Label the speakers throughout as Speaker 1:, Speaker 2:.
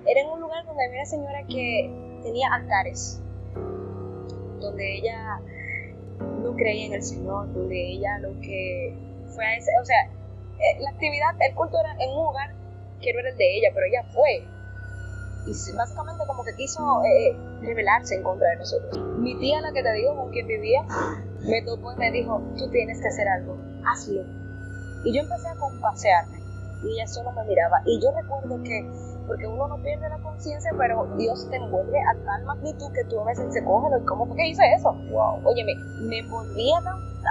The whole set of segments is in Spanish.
Speaker 1: Era en un lugar donde había una señora que tenía altares, donde ella no creía en el Señor, donde ella lo que fue a ese, o sea, la actividad, el culto era en un lugar que no era el de ella, pero ella fue. Y básicamente como que quiso rebelarse en contra de nosotros. Mi tía, la que te digo, con quien vivía, me topó y me dijo, tú tienes que hacer algo, hazlo. Y yo empecé a compasearme y ella solo me miraba. Y yo recuerdo que, porque uno no pierde la conciencia, pero Dios te envuelve a tal magnitud que tú a veces se coge, ¿cómo fue que hice eso?
Speaker 2: Wow.
Speaker 1: Óyeme, me envolví a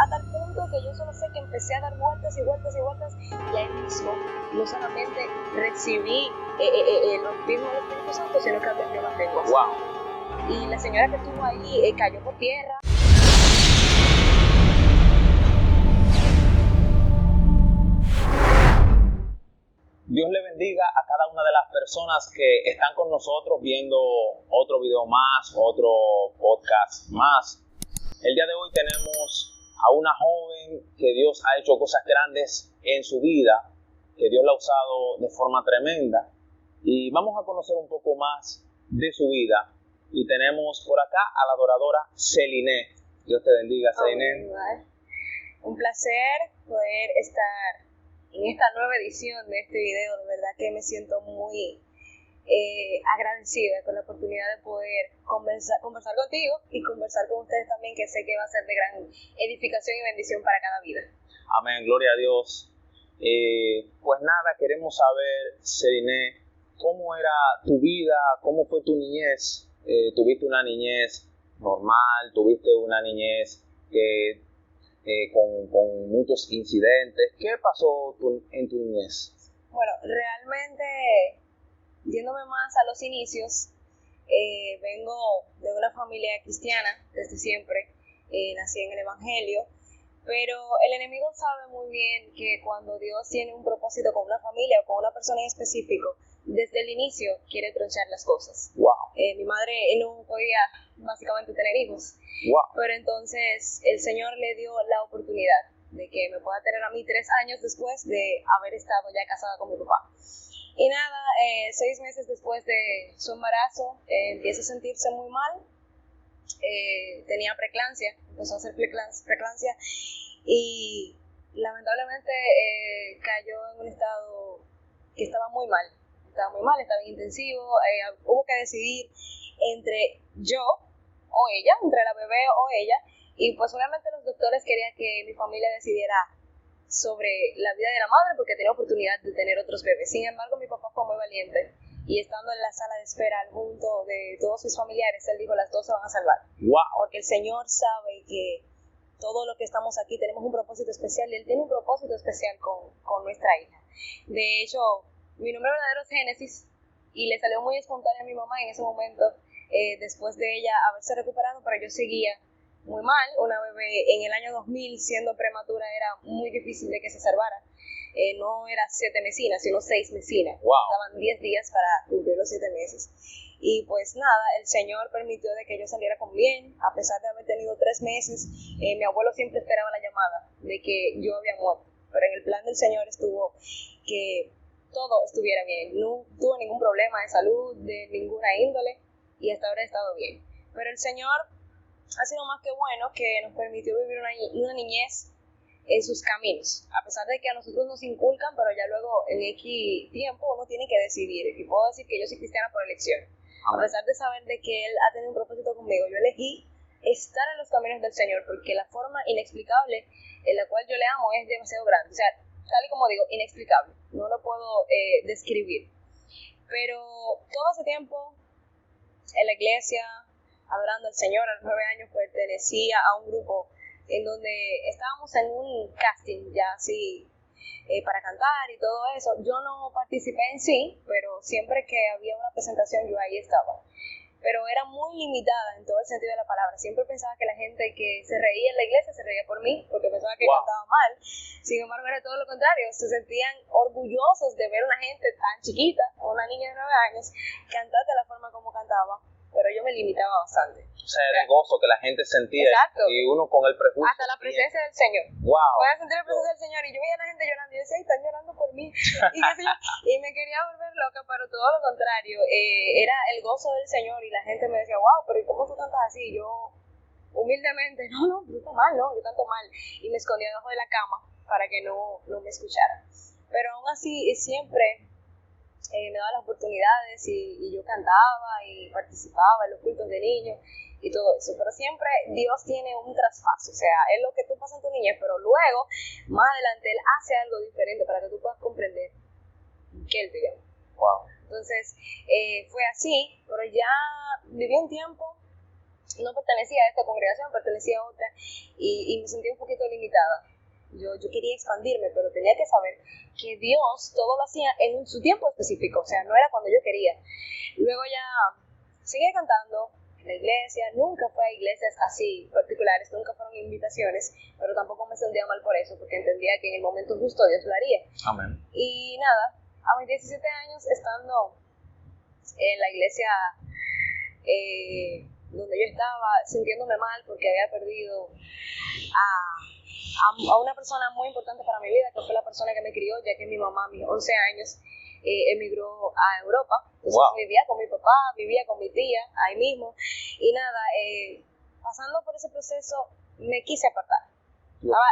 Speaker 1: tal punto que yo solo sé que empecé a dar vueltas y vueltas y vueltas, y ahí mismo no solamente recibí el bautismo del Espíritu Santo, sino que hablé nuevas lenguas.
Speaker 2: Wow.
Speaker 1: Y la señora que estuvo ahí cayó por tierra.
Speaker 2: Dios le bendiga a cada una de las personas que están con nosotros viendo otro video más, otro podcast más. El día de hoy tenemos a una joven que Dios ha hecho cosas grandes en su vida, que Dios la ha usado de forma tremenda, y vamos a conocer un poco más de su vida. Y tenemos por acá a la adoradora Celine. Dios te bendiga, Celine.
Speaker 1: Un placer poder estar en esta nueva edición de este video. De verdad que me siento muy agradecida con la oportunidad de poder conversar contigo y conversar con ustedes también, que sé que va a ser de gran edificación y bendición para cada vida.
Speaker 2: Amén, gloria a Dios. Pues nada, queremos saber, Celine, ¿cómo era tu vida? ¿Cómo fue tu niñez? ¿Tuviste una niñez normal? ¿Tuviste una niñez que con muchos incidentes? ¿Qué pasó en tu niñez?
Speaker 1: Bueno, realmente, yéndome más a los inicios, vengo de una familia cristiana desde siempre, nací en el Evangelio, pero el enemigo sabe muy bien que cuando Dios tiene un propósito con una familia o con una persona en específico, desde el inicio quiere tronchar las cosas.
Speaker 2: Wow.
Speaker 1: Mi madre no podía básicamente tener hijos,
Speaker 2: Wow.
Speaker 1: pero entonces el Señor le dio la oportunidad de que me pueda tener a mí 3 años después de haber estado ya casada con mi papá. Y nada, 6 meses después de su embarazo, empieza a sentirse muy mal. Tenía preeclampsia, empezó a hacer preeclampsia y lamentablemente cayó en un estado que estaba muy mal, estaba en intensivo. Hubo que decidir entre yo o ella, entre la bebé o ella, y pues obviamente los doctores querían que mi familia decidiera sobre la vida de la madre porque tenía oportunidad de tener otros bebés. Sin embargo, mi papá fue muy valiente y estando en la sala de espera al junto de todos sus familiares, él dijo, las 2 se van a salvar.
Speaker 2: Wow.
Speaker 1: Porque el Señor sabe que todo lo que estamos aquí tenemos un propósito especial y Él tiene un propósito especial con nuestra hija. De hecho, mi nombre verdadero es Génesis y le salió muy espontánea a mi mamá en ese momento, después de ella haberse recuperado, pero yo seguía muy mal. Una bebé en el año 2000 siendo prematura era muy difícil de que se salvara. No era 7 mesinas, sino 6 mesinas.
Speaker 2: Wow.
Speaker 1: Estaban 10 días para cumplir los 7 meses. Y pues nada, el Señor permitió de que yo saliera con bien, a pesar de haber tenido 3 meses. Mi abuelo siempre esperaba la llamada de que yo había muerto, pero en el plan del Señor estuvo que todo estuviera bien. No tuve ningún problema de salud, de ninguna índole, y hasta ahora he estado bien. Pero el Señor ha sido más que bueno, que nos permitió vivir una niñez en sus caminos, a pesar de que a nosotros nos inculcan, pero ya luego en X tiempo uno tiene que decidir. Y puedo decir que yo soy cristiana por elección. A pesar de saber de que Él ha tenido un propósito conmigo, yo elegí estar en los caminos del Señor, porque la forma inexplicable en la cual yo le amo es demasiado grande. O sea, tal y como digo, inexplicable. No lo puedo describir. Pero todo ese tiempo en la iglesia, adorando al Señor, a los 9 años pertenecía a un grupo en donde estábamos en un casting ya así para cantar y todo eso. Yo no participé en sí, pero siempre que había una presentación yo ahí estaba. Pero era muy limitada en todo el sentido de la palabra. Siempre pensaba que la gente que se reía en la iglesia se reía por mí, porque pensaba que cantaba mal. Sin embargo, era todo lo contrario. Se sentían orgullosos de ver a una gente tan chiquita, una niña de 9 años, cantar de la forma como cantaba. Pero pero yo me limitaba bastante.
Speaker 2: O sea, era el gozo que la gente sentía.
Speaker 1: Exacto.
Speaker 2: Y uno con el prejuicio.
Speaker 1: Hasta la presencia del Señor.
Speaker 2: Wow.
Speaker 1: Voy a sentir la presencia del Señor y yo veía a la gente llorando y yo decía, ay, están llorando por mí. Y, qué sé yo, y me quería volver loca, pero todo lo contrario. Era el gozo del Señor y la gente me decía, wow, pero ¿y cómo tú cantas así? Y yo, humildemente, no, tú estás mal, no, yo canto mal. Y me escondía debajo de la cama para que no me escucharan. Pero aún así, siempre me daba las oportunidades y yo cantaba y participaba en los cultos de niños y todo eso, pero siempre Dios tiene un traspaso, o sea, es lo que tú pasas en tu niñez, pero luego, más adelante, Él hace algo diferente para que tú puedas comprender que Él te dio.
Speaker 2: Wow.
Speaker 1: Entonces, fue así, pero ya viví un tiempo, no pertenecía a esta congregación, pertenecía a otra, y me sentí un poquito limitada. Yo quería expandirme, pero tenía que saber que Dios todo lo hacía en su tiempo específico, o sea, no era cuando yo quería. Luego ya seguí cantando en la iglesia, nunca fue a iglesias así particulares, nunca fueron invitaciones, pero tampoco me sentía mal por eso, porque entendía que en el momento justo Dios lo haría.
Speaker 2: Amén.
Speaker 1: Y nada, a mis 17 años, estando en la iglesia donde yo estaba, sintiéndome mal porque había perdido a una persona muy importante para mi vida, que fue la persona que me crió, ya que mi mamá a mis 11 años emigró a Europa. Entonces
Speaker 2: Wow.
Speaker 1: vivía con mi papá, vivía con mi tía, ahí mismo. Y nada, pasando por ese proceso, me quise apartar.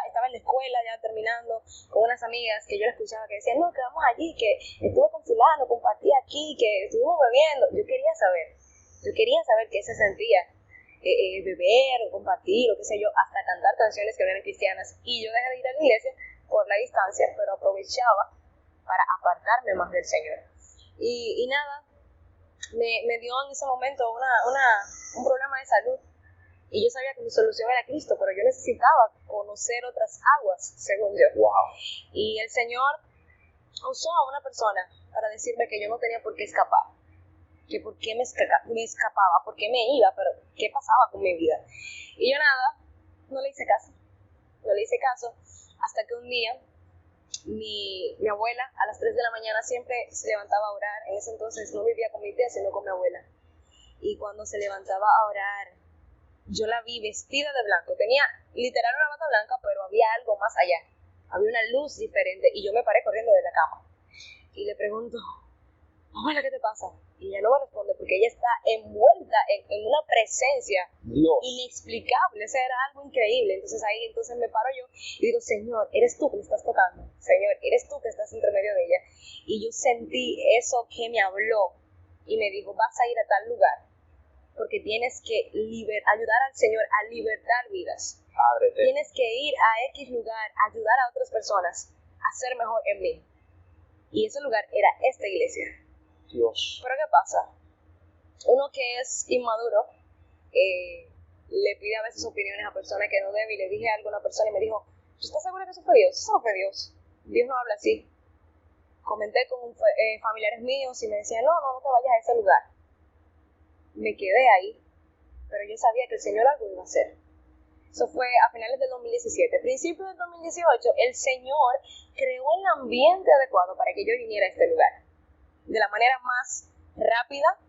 Speaker 1: Estaba en la escuela ya terminando con unas amigas que yo les escuchaba que decían, no, que vamos allí, que estuve con fulano, compartí aquí, que estuvimos bebiendo. Yo quería saber qué se sentía beber o compartir o qué sé yo, hasta cantar canciones que no eran cristianas. Y yo dejé de ir a la iglesia por la distancia, pero aprovechaba para apartarme más del Señor. Y nada, me dio en ese momento un problema de salud. Y yo sabía que mi solución era Cristo, pero yo necesitaba conocer otras aguas, según yo.
Speaker 2: Wow.
Speaker 1: Y el Señor usó a una persona para decirme que yo no tenía por qué escapar. Que por qué me escapaba, por qué me iba, pero qué pasaba con mi vida. Y yo nada, no le hice caso, hasta que un día mi abuela a las 3 de la mañana siempre se levantaba a orar. En ese entonces no vivía con mi tía, sino con mi abuela. Y cuando se levantaba a orar, yo la vi vestida de blanco. Tenía literal una bata blanca, pero había algo más allá. Había una luz diferente y yo me paré corriendo de la cama. Y le pregunto, abuela, ¿qué te pasa? Y ella no me responde porque ella está envuelta en una presencia
Speaker 2: Dios.
Speaker 1: inexplicable. O sea, era algo increíble. Entonces ahí me paro yo y digo, Señor, eres tú que me estás tocando. Señor, eres tú que estás entre medio de ella. Y yo sentí eso que me habló y me dijo, vas a ir a tal lugar porque tienes que ayudar al Señor a libertar vidas.
Speaker 2: Ábrete.
Speaker 1: Tienes que ir a X lugar, a ayudar a otras personas a ser mejor en mí. Y ese lugar era esta iglesia.
Speaker 2: Dios.
Speaker 1: Pero ¿qué pasa? Uno que es inmaduro le pide a veces opiniones a personas que no debe, y le dije algo a una persona y me dijo, ¿tú estás segura que eso fue Dios? Eso no fue Dios. Dios no habla así. Comenté con familiares míos y me decían, no te vayas a ese lugar. Me quedé ahí, pero yo sabía que el Señor algo iba a hacer. Eso fue a finales del 2017. A principios del 2018, el Señor creó el ambiente adecuado para que yo viniera a este lugar. De la manera más rápida,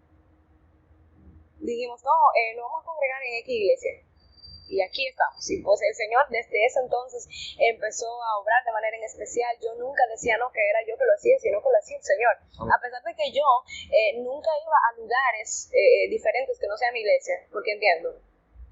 Speaker 1: dijimos, nos vamos a congregar en X iglesia. Y aquí estamos. Y pues el Señor desde ese entonces empezó a obrar de manera en especial. Yo nunca decía que era yo que lo hacía, sino que lo hacía el Señor. A pesar de que yo nunca iba a lugares diferentes que no sea mi iglesia, porque entiendo,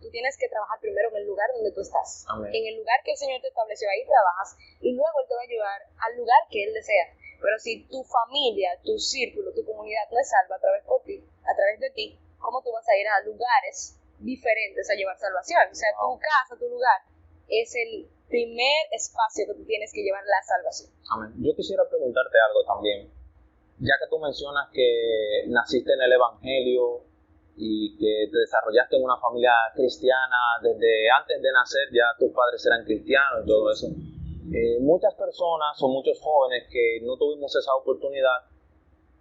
Speaker 1: tú tienes que trabajar primero en el lugar donde tú estás.
Speaker 2: Amén.
Speaker 1: En el lugar que el Señor te estableció, ahí trabajas, y luego Él te va a llevar al lugar que Él desea. Pero si tu familia, tu círculo, tu comunidad no es salva a través de ti, ¿cómo tú vas a ir a lugares diferentes a llevar salvación? O sea, tu casa, tu lugar, es el primer espacio que tú tienes que llevar la salvación.
Speaker 2: Amén. Yo quisiera preguntarte algo también. Ya que tú mencionas que naciste en el Evangelio y que te desarrollaste en una familia cristiana, desde antes de nacer ya tus padres eran cristianos y todo eso. Muchas personas o muchos jóvenes que no tuvimos esa oportunidad,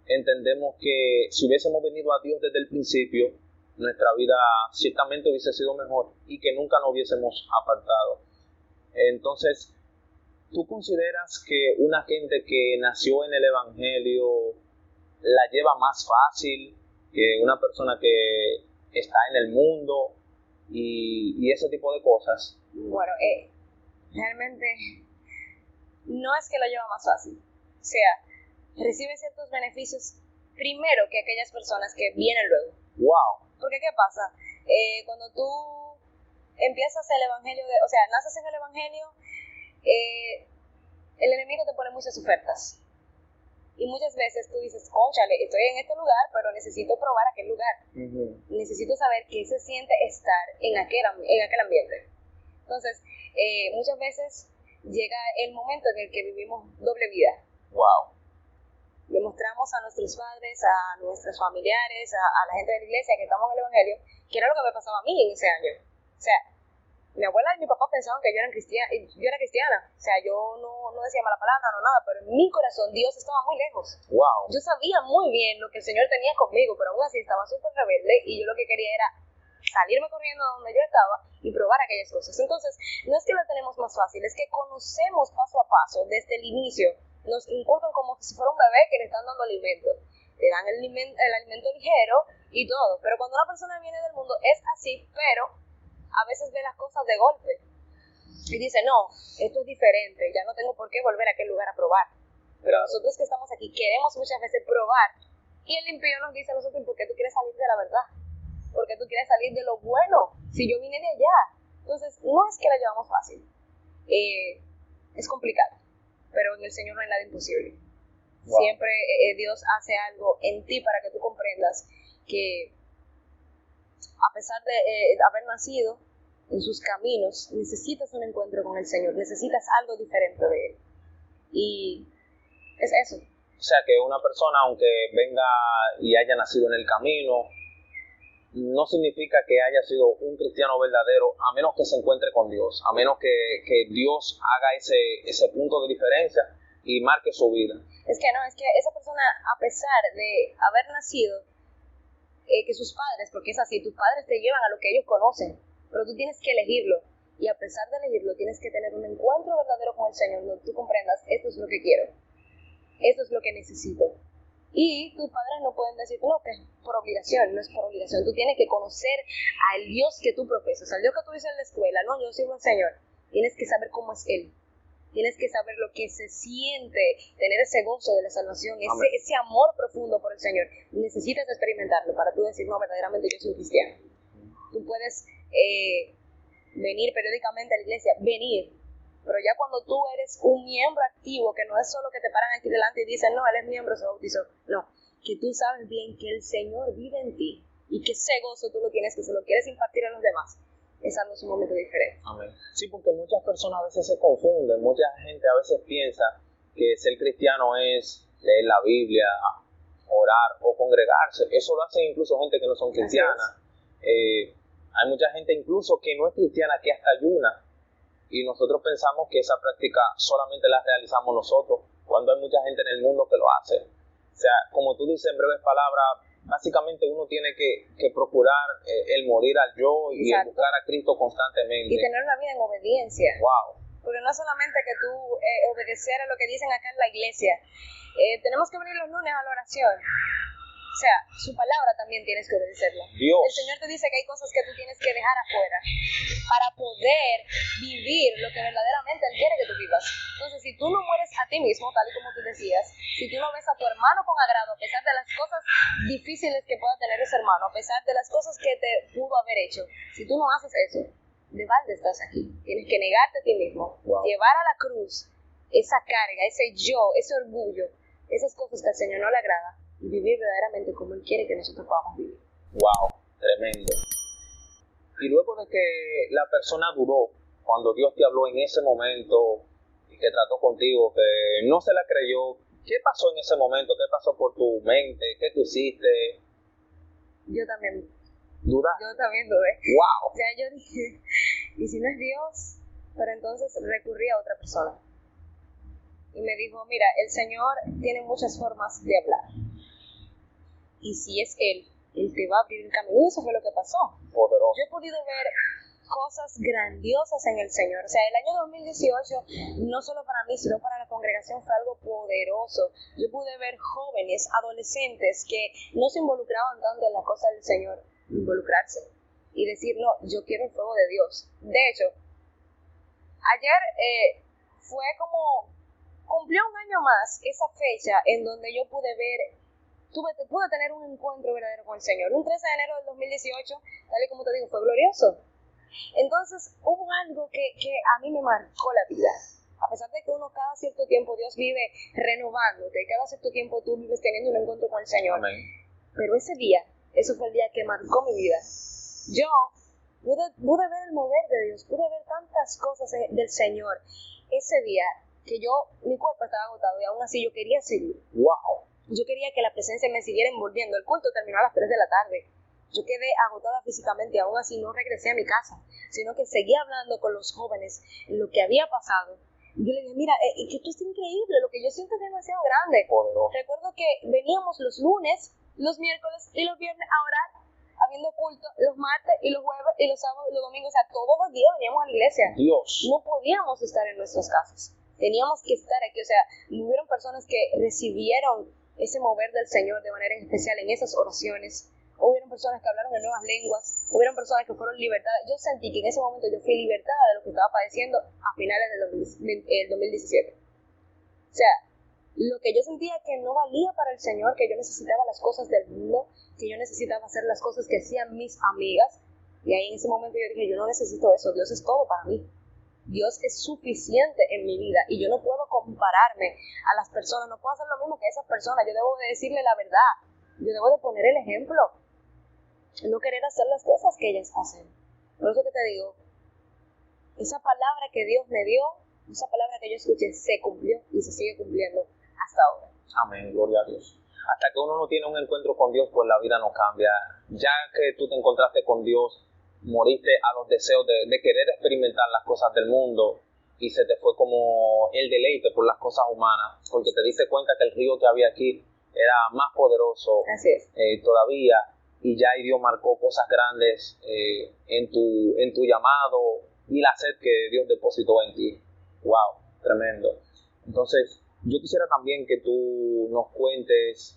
Speaker 2: entendemos que si hubiésemos venido a Dios desde el principio, nuestra vida ciertamente hubiese sido mejor y que nunca nos hubiésemos apartado. Entonces, ¿tú consideras que una gente que nació en el Evangelio la lleva más fácil que una persona que está en el mundo y ese tipo de cosas.
Speaker 1: Bueno, realmente no es que lo lleva más fácil. O sea, recibe ciertos beneficios primero que aquellas personas que vienen luego.
Speaker 2: ¡Wow!
Speaker 1: Porque ¿qué pasa? Cuando tú empiezas el evangelio, o sea, naces en el evangelio, el enemigo te pone muchas ofertas. Y muchas veces tú dices, cónchale, estoy en este lugar, pero necesito probar aquel lugar.
Speaker 2: Uh-huh.
Speaker 1: Necesito saber qué se siente estar en aquel ambiente. Entonces, muchas veces llega el momento en el que vivimos doble vida.
Speaker 2: ¡Wow!
Speaker 1: Le mostramos a nuestros padres, a nuestros familiares, a la gente de la iglesia que estamos en el evangelio, que era lo que me pasaba a mí en ese año. O sea, mi abuela y mi papá pensaban que yo era cristiana. O sea, yo no decía mala palabra, no nada, pero en mi corazón Dios estaba muy lejos.
Speaker 2: ¡Wow!
Speaker 1: Yo sabía muy bien lo que el Señor tenía conmigo, pero aún así estaba súper rebelde y yo lo que quería era salirme corriendo donde yo estaba y probar aquellas cosas. Entonces, no es que lo tenemos más fácil, es que conocemos paso a paso desde el inicio. Nos inculcan como si fuera un bebé que le están dando alimento. Le dan el alimento ligero y todo. Pero cuando una persona viene del mundo es así, pero a veces ve las cosas de golpe. Y dice, no, esto es diferente, ya no tengo por qué volver a aquel lugar a probar. Pero nosotros que estamos aquí queremos muchas veces probar. Y el impío nos dice a nosotros, ¿por qué tú quieres salir de la verdad? ¿Por qué tú quieres salir de lo bueno? Si yo vine de allá. Entonces, no es que la llevamos fácil. Es complicado. Pero en el Señor no hay nada imposible. Wow. Siempre Dios hace algo en ti para que tú comprendas que a pesar de haber nacido en sus caminos, necesitas un encuentro con el Señor, necesitas algo diferente de Él. Y es eso.
Speaker 2: O sea, que una persona, aunque venga y haya nacido en el camino, no significa que haya sido un cristiano verdadero, a menos que se encuentre con Dios, a menos que Dios haga ese punto de diferencia y marque su vida.
Speaker 1: Es que esa persona, a pesar de haber nacido, que sus padres, porque es así, tus padres te llevan a lo que ellos conocen, pero tú tienes que elegirlo, y a pesar de elegirlo, tienes que tener un encuentro verdadero con el Señor, donde tú comprendas, esto es lo que quiero, esto es lo que necesito. Y tus padres no pueden decir, no, que es por obligación, no es por obligación. Tú tienes que conocer al Dios que tú profesas, al Dios que tú dices en la escuela, no, yo sirvo al Señor. Tienes que saber cómo es Él. Tienes que saber lo que se siente, tener ese gozo de la salvación, ese amor profundo por el Señor. Necesitas experimentarlo para tú decir, no, verdaderamente yo soy cristiano. Tú puedes venir periódicamente a la iglesia, pero ya cuando tú eres un miembro activo, que no es solo que te paran aquí delante y dicen, no, él es miembro, se bautizó. No, que tú sabes bien que el Señor vive en ti y que ese gozo tú lo tienes, que se lo quieres impartir a los demás. Es algo sumamente diferente.
Speaker 2: Amén. Sí, porque muchas personas a veces se confunden, mucha gente a veces piensa que ser cristiano es leer la Biblia, orar o congregarse. Eso lo hacen incluso gente que no son cristianas. Hay mucha gente incluso que no es cristiana, que hasta ayuna. Y nosotros pensamos que esa práctica solamente la realizamos nosotros, cuando hay mucha gente en el mundo que lo hace. O sea, como tú dices en breves palabras, básicamente uno tiene que procurar el morir al yo y el buscar a Cristo constantemente.
Speaker 1: Y tener una vida en obediencia.
Speaker 2: Wow.
Speaker 1: Porque no es solamente que tú obedecer a lo que dicen acá en la iglesia. Tenemos que venir los lunes a la oración. O sea, su palabra también tienes que obedecerla.
Speaker 2: Dios.
Speaker 1: El Señor te dice que hay cosas que tú tienes que dejar afuera para poder vivir lo que verdaderamente Él quiere que tú vivas. Entonces, si tú no mueres a ti mismo, tal y como tú decías, si tú no ves a tu hermano con agrado, a pesar de las cosas difíciles que pueda tener ese hermano, a pesar de las cosas que te pudo haber hecho, si tú no haces eso, de balde estás aquí. Tienes que negarte a ti mismo, llevar a la cruz esa carga, ese yo, ese orgullo, esas cosas que al Señor no le agrada, y vivir verdaderamente como Él quiere que nosotros podamos vivir.
Speaker 2: Wow, tremendo. Y luego de que la persona dudó, cuando Dios te habló en ese momento y que trató contigo, que no se la creyó, ¿qué pasó en ese momento? ¿Qué pasó por tu mente? ¿Qué tú hiciste?
Speaker 1: Yo también.
Speaker 2: ¿Duda?
Speaker 1: Yo también dudé.
Speaker 2: Wow.
Speaker 1: O sea, yo dije, ¿y si no es Dios? Pero entonces recurrí a otra persona. Y me dijo, mira, el Señor tiene muchas formas de hablar. Y si es Él te va a abrir el camino. Y eso fue lo que pasó.
Speaker 2: Poderoso.
Speaker 1: Yo he podido ver cosas grandiosas en el Señor. O sea, el año 2018, no solo para mí, sino para la congregación, fue algo poderoso. Yo pude ver jóvenes, adolescentes, que no se involucraban tanto en las cosas del Señor, involucrarse y decir, no, yo quiero el fuego de Dios. De hecho, ayer fue como, cumplió un año más esa fecha en donde yo pude tener un encuentro verdadero con el Señor. Un 13 de enero del 2018, tal y como te digo, fue glorioso. Entonces hubo algo que a mí me marcó la vida. A pesar de que uno cada cierto tiempo, Dios vive renovándote, cada cierto tiempo tú vives teniendo un encuentro con el Señor.
Speaker 2: Amén.
Speaker 1: Pero ese día, eso fue el día que marcó mi vida. Yo pude ver el mover de Dios, pude ver tantas cosas del Señor. Ese día que mi cuerpo estaba agotado y aún así yo quería seguir.
Speaker 2: Wow.
Speaker 1: Yo quería que la presencia me siguiera envolviendo. El culto terminó a las 3 de la tarde. Yo quedé agotada físicamente y aún así no regresé a mi casa, sino que seguía hablando con los jóvenes en lo que había pasado. Yo le dije, mira, que esto es increíble, lo que yo siento es demasiado grande.
Speaker 2: Poderoso.
Speaker 1: Recuerdo que veníamos los lunes, los miércoles y los viernes a orar, habiendo culto los martes y los jueves y los sábados y los domingos. O sea, todos los días veníamos a la iglesia.
Speaker 2: Dios.
Speaker 1: No podíamos estar en nuestras casas. Teníamos que estar aquí. O sea, hubieron personas que recibieron ese mover del Señor de manera especial en esas oraciones. Hubieron personas que hablaron en nuevas lenguas, hubieron personas que fueron libertadas. Yo sentí que en ese momento yo fui libertada de lo que estaba padeciendo a finales del 2017. O sea, lo que yo sentía que no valía para el Señor, que yo necesitaba las cosas del mundo, que yo necesitaba hacer las cosas que hacían mis amigas. Y ahí en ese momento yo dije, yo no necesito eso, Dios es todo para mí. Dios es suficiente en mi vida y yo no puedo compararme a las personas, no puedo hacer lo mismo que esas personas. Yo debo de decirle la verdad, yo debo de poner el ejemplo. No querer hacer las cosas que ellas hacen. Por eso que te digo, esa palabra que Dios me dio, esa palabra que yo escuché, se cumplió y se sigue cumpliendo hasta ahora.
Speaker 2: Amén, gloria a Dios. Hasta que uno no tiene un encuentro con Dios, pues la vida no cambia. Ya que tú te encontraste con Dios, moriste a los deseos de querer experimentar las cosas del mundo y se te fue como el deleite por las cosas humanas, porque te diste cuenta que el río que había aquí era más poderoso.
Speaker 1: Así es.
Speaker 2: Todavía. Y ya Dios marcó cosas grandes en tu llamado y la sed que Dios depositó en ti. Wow, tremendo. Entonces, yo quisiera también que tú nos cuentes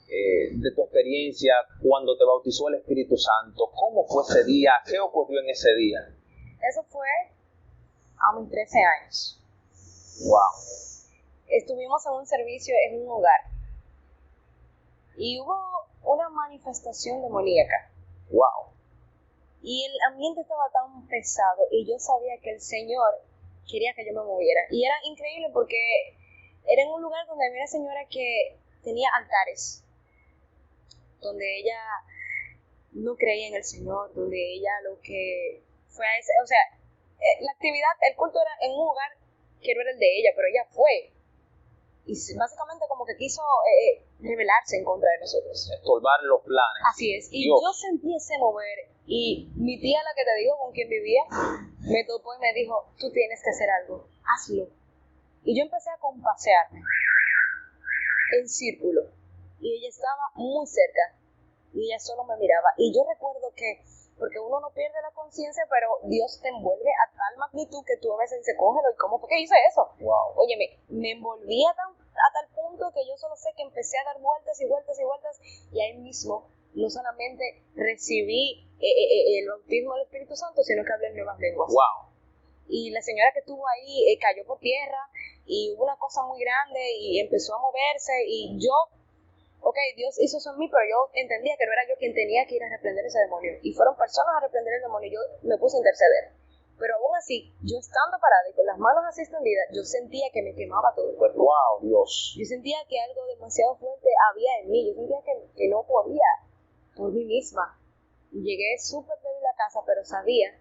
Speaker 2: de tu experiencia cuando te bautizó el Espíritu Santo. ¿Cómo fue ese día? ¿Qué ocurrió en ese día?
Speaker 1: Eso fue a mis 13 años.
Speaker 2: Wow.
Speaker 1: Estuvimos en un servicio en un hogar y hubo una manifestación demoníaca.
Speaker 2: Wow.
Speaker 1: Y el ambiente estaba tan pesado y yo sabía que el Señor quería que yo me moviera. Y era increíble porque era en un lugar donde había una señora que tenía altares, donde ella no creía en el Señor, donde ella lo que fue a ese, o sea, la actividad, el culto era en un lugar que no era el de ella, pero ella fue. Y básicamente como que quiso rebelarse en contra de nosotros.
Speaker 2: Estorbar los planes.
Speaker 1: Así es. Y
Speaker 2: Dios.
Speaker 1: yo sentí ese mover. Y mi tía, la que te digo, con quien vivía, me topó y me dijo, tú tienes que hacer algo, hazlo. Y yo empecé a compasearme en círculo. Y ella estaba muy cerca. Y ella solo me miraba. Y yo recuerdo que, porque uno no pierde la conciencia, pero Dios te envuelve a tal magnitud que tú a veces dices, cógelo, ¿y cómo fue que hice eso?
Speaker 2: Wow.
Speaker 1: Óyeme, me envolví a tal punto que yo solo sé que empecé a dar vueltas y vueltas y vueltas, y ahí mismo no solamente recibí el bautismo del Espíritu Santo, sino que hablé en nuevas lenguas.
Speaker 2: Wow.
Speaker 1: Y la señora que estuvo ahí cayó por tierra y hubo una cosa muy grande y empezó a moverse y yo, Dios hizo eso en mí, pero yo entendía que no era yo quien tenía que ir a reprender ese demonio. Y fueron personas a reprender el demonio y yo me puse a interceder. Pero aún así, yo estando parada y con las manos así extendidas, yo sentía que me quemaba todo el cuerpo.
Speaker 2: Wow, Dios.
Speaker 1: Yo sentía que algo demasiado fuerte había en mí. Yo sentía que no podía por mí misma. Y llegué súper débil a casa, pero sabía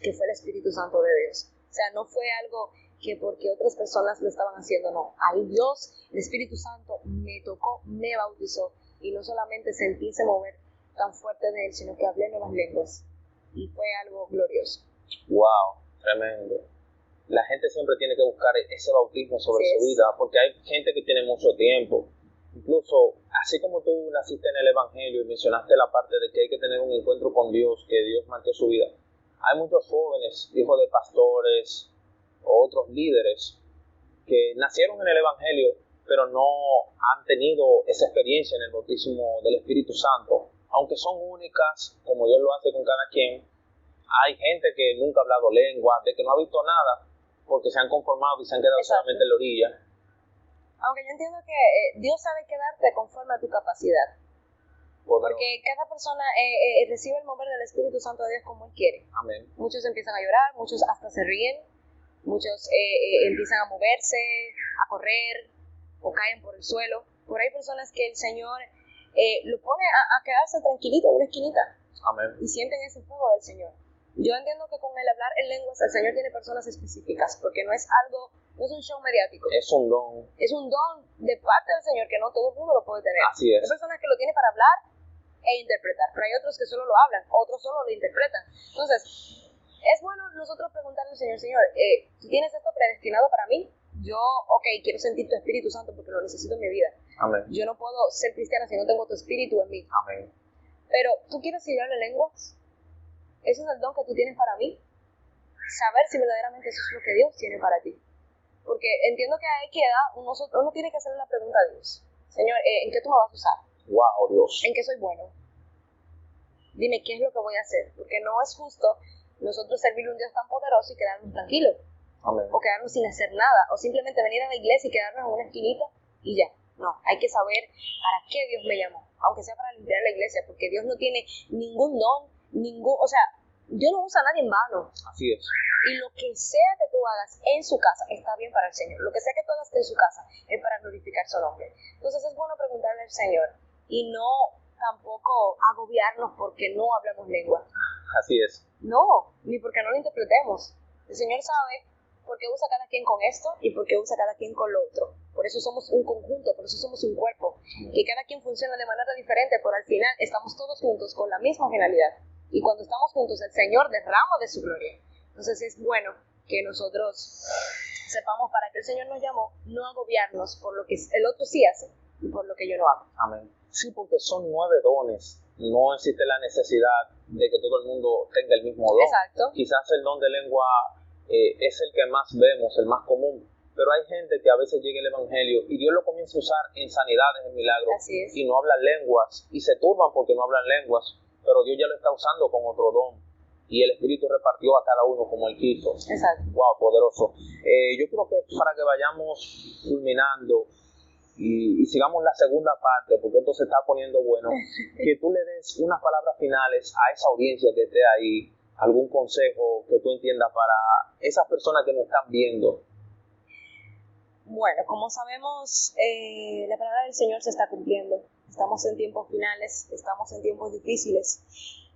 Speaker 1: que fue el Espíritu Santo de Dios. O sea, no fue algo que porque otras personas lo estaban haciendo, no. Ahí Dios, el Espíritu Santo, me tocó, me bautizó. Y no solamente sentí ese mover tan fuerte de él, sino que hablé nuevas lenguas. Y fue algo glorioso.
Speaker 2: Wow, tremendo. La gente siempre tiene que buscar ese bautismo sobre su vida, porque hay gente que tiene mucho tiempo. Incluso, así como tú naciste en el Evangelio y mencionaste la parte de que hay que tener un encuentro con Dios, que Dios marcó su vida, hay muchos jóvenes, hijos de pastores o otros líderes, que nacieron en el Evangelio, pero no han tenido esa experiencia en el bautismo del Espíritu Santo, aunque son únicas, como Dios lo hace con cada quien, hay gente que nunca ha hablado lengua, de que no ha visto nada, porque se han conformado y se han quedado
Speaker 1: Exacto.
Speaker 2: solamente en la orilla.
Speaker 1: Aunque yo entiendo que Dios sabe quedarte conforme a tu capacidad. Porque cada persona recibe el mover del Espíritu Santo de Dios como Él quiere.
Speaker 2: Amén.
Speaker 1: Muchos empiezan a llorar, muchos hasta se ríen, muchos empiezan a moverse, a correr o caen por el suelo. Pero hay personas que el Señor lo pone a quedarse tranquilito en una esquinita.
Speaker 2: Amén.
Speaker 1: Y sienten ese fuego del Señor. Yo entiendo que con el hablar en lenguas el Señor tiene personas específicas, porque no es un show mediático.
Speaker 2: Es un don.
Speaker 1: Es un don de parte del Señor que no todo el mundo lo puede tener.
Speaker 2: Así es.
Speaker 1: Hay personas que lo tienen para hablar e interpretar, pero hay otros que solo lo hablan, otros solo lo interpretan. Entonces, es bueno nosotros preguntarle al Señor, Señor, ¿tú tienes esto predestinado para mí? Yo, quiero sentir tu Espíritu Santo porque lo necesito en mi vida.
Speaker 2: Amén.
Speaker 1: Yo no puedo ser cristiana si no tengo tu Espíritu en mí.
Speaker 2: Amén.
Speaker 1: Pero, ¿tú quieres que yo hable lenguas? Ese es el don que tú tienes para mí. Saber si verdaderamente eso es lo que Dios tiene para ti. Porque entiendo que a qué edad uno tiene que hacerle la pregunta a Dios. Señor, ¿en qué tú me vas a usar?
Speaker 2: Wow, Dios.
Speaker 1: ¿En qué soy bueno? Dime qué es lo que voy a hacer. Porque no es justo nosotros servir a un Dios tan poderoso y quedarnos tranquilos.
Speaker 2: Amén.
Speaker 1: O quedarnos sin hacer nada. O simplemente venir a la iglesia y quedarnos en una esquinita y ya. No, hay que saber para qué Dios me llamó. Aunque sea para limpiar la iglesia. Porque Dios no tiene ningún don, o sea, Dios no usa a nadie en vano.
Speaker 2: Así es.
Speaker 1: Y lo que sea que tú hagas en su casa está bien para el Señor. Lo que sea que tú hagas en su casa es para glorificar su nombre. Entonces es bueno preguntarle al Señor y no tampoco agobiarnos porque no hablamos lengua.
Speaker 2: Así es.
Speaker 1: No, ni porque no lo interpretemos. El Señor sabe por qué usa cada quien con esto y por qué usa cada quien con lo otro. Por eso somos un conjunto, por eso somos un cuerpo. Que cada quien funciona de manera diferente, pero al final estamos todos juntos con la misma finalidad. Y cuando estamos juntos, el Señor derrama de su gloria. Entonces es bueno que nosotros sepamos para qué el Señor nos llamó, no agobiarnos por lo que el otro sí hace y por lo que yo no hago.
Speaker 2: Amén. Sí, porque son 9 dones. No existe la necesidad de que todo el mundo tenga el mismo don.
Speaker 1: Exacto.
Speaker 2: Quizás el don de lengua es el que más vemos, el más común. Pero hay gente que a veces llega el evangelio y Dios lo comienza a usar en sanidades, en milagros.
Speaker 1: Así es.
Speaker 2: Y no hablan lenguas y se turban porque no hablan lenguas. Pero Dios ya lo está usando con otro don. Y el Espíritu repartió a cada uno como Él quiso.
Speaker 1: Exacto.
Speaker 2: Wow, poderoso. Yo creo que para que vayamos culminando y sigamos la segunda parte, porque esto se está poniendo bueno, que tú le des unas palabras finales a esa audiencia que esté ahí, algún consejo que tú entiendas para esas personas que nos están viendo.
Speaker 1: Bueno, como sabemos, la palabra del Señor se está cumpliendo. Estamos en tiempos finales, estamos en tiempos difíciles,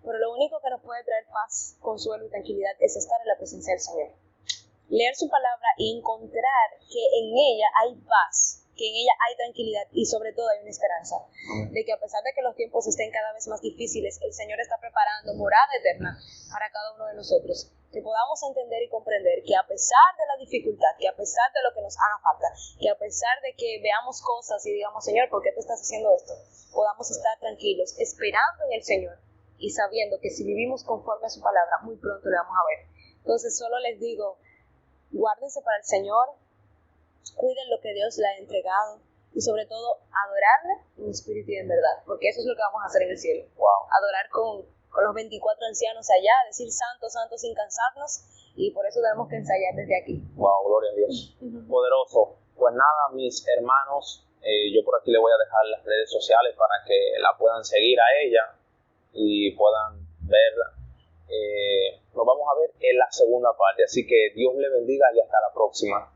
Speaker 1: pero lo único que nos puede traer paz, consuelo y tranquilidad es estar en la presencia del Señor. Leer su palabra y encontrar que en ella hay paz, que en ella hay tranquilidad y sobre todo hay una esperanza. De que a pesar de que los tiempos estén cada vez más difíciles, el Señor está preparando morada eterna para cada uno de nosotros. Que podamos entender y comprender que a pesar de la dificultad, que a pesar de lo que nos haga falta, que a pesar de que veamos cosas y digamos, Señor, ¿por qué tú estás haciendo esto? Podamos estar tranquilos, esperando en el Señor y sabiendo que si vivimos conforme a su palabra, muy pronto le vamos a ver. Entonces solo les digo, guárdense para el Señor, cuiden lo que Dios le ha entregado y sobre todo adorarle en espíritu y en verdad, porque eso es lo que vamos a hacer en el cielo.
Speaker 2: Wow.
Speaker 1: Adorar con los 24 ancianos allá, decir santo, santo sin cansarnos, y por eso tenemos que ensayar desde aquí.
Speaker 2: Wow, gloria a Dios. Poderoso. Pues nada, mis hermanos, yo por aquí les voy a dejar las redes sociales para que la puedan seguir a ella y puedan verla. Nos vamos a ver en la segunda parte, así que Dios le bendiga y hasta la próxima.